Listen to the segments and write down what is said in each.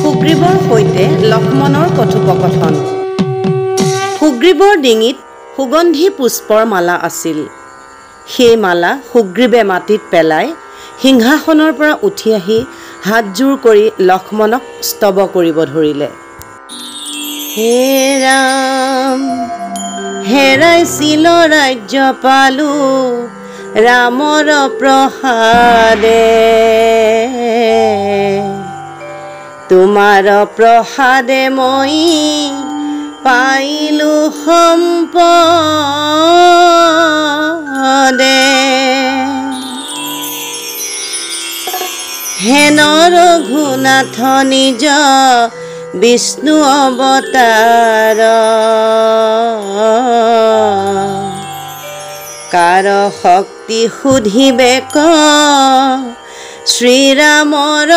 সুগ্ৰীৱৰ সৈতে লক্ষ্মণৰ কথোপকথন। সুগ্ৰীৱৰ ডিঙিত সুগন্ধি পুষ্পৰ মালা আছিল। সেই মালা সুগ্ৰীৱে মাটিত পেলাই সিংহাসনৰ পৰা উঠি আহি হাতজোৰ কৰি লক্ষ্মণক স্তব কৰিব ধৰিলে। হে ৰাম, হেৰাইছিল ৰাজ্য পালো ৰামৰ প্ৰসাদে, তোমাৰ প্ৰসাদে মই পাইলো সম্পদে। হেন ৰঘুনাথ নিজ বিষ্ণু অৱতাৰ, কাৰ শক্তি সুধিবে ক শ্ৰীৰামৰ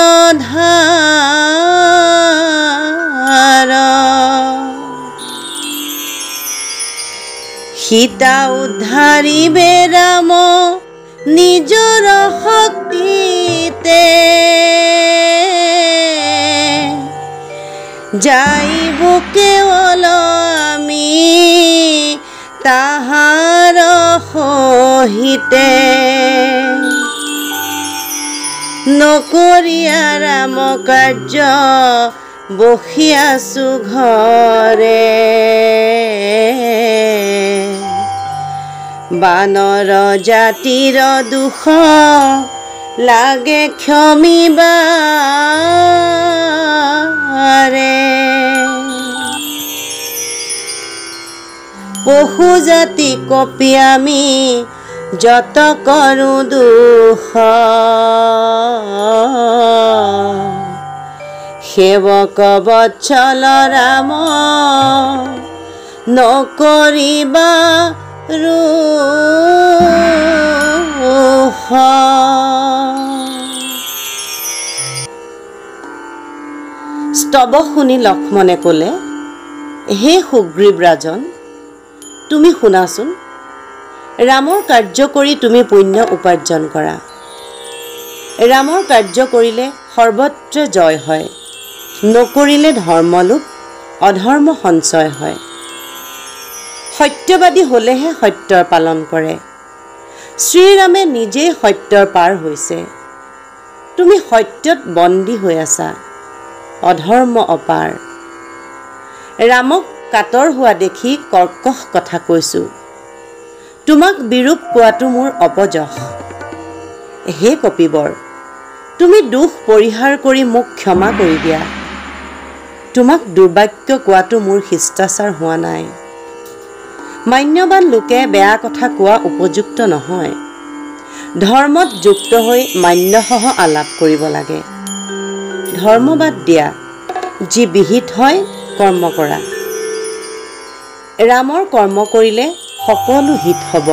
ধাৰ। সীতা উদ্ধাৰিবে ৰাম নিজৰ শক্তিতে, যাইব কেৱল আমি তাহাৰ সহিতে। নকৰিয়া ৰাম কাৰ্য বহি আছো ঘৰে, বানৰ জাতিৰ দুখ লাগে ক্ষমিবাৰে। পশু জাতি কপি আমি যত কৰো দুখ, সেৱক বৎসল ৰাম নকৰিবা ৰোষ। স্তব শুনি লক্ষ্মণে ক'লে, হে সুগ্ৰীৱ ৰাজন, তুমি শুনাচোন, ৰামৰ কাৰ্য কৰি তুমি পুণ্য উপাৰ্জন কৰা। ৰামৰ কাৰ্য কৰিলে সৰ্বত্ৰ জয় হয়, নকৰিলে ধৰ্মলোপ অধৰ্ম সঞ্চয় হয়। সত্যবাদী হ'লেহে সত্যৰ পালন কৰে। শ্ৰীৰামে নিজেই সত্যৰ পাৰ হৈছে। তুমি সত্যত বন্দী হৈ আছা, অধৰ্ম অপাৰ। ৰামক কাতৰ হোৱা দেখি কৰ্কশ কথা কৈছোঁ। তোমাক বিৰূপ কোৱাটো মোৰ অপযশ। হে কপিবৰ, তুমি দুখ পৰিহাৰ কৰি মোক ক্ষমা কৰি দিয়া। তোমাক দুৰ্বাক্য কোৱাটো মোৰ শিষ্টাচাৰ হোৱা নাই। মান্যৱান লোকে বেয়া কথা কোৱা উপযুক্ত নহয়। ধৰ্মত যুক্ত হৈ মান্যসহ আলাপ কৰিব লাগে। ধৰ্ম বাদ দিয়া, যি বিহিত হয় কৰ্ম কৰা। ৰামৰ কৰ্ম কৰিলে সকলো হিত হ'ব।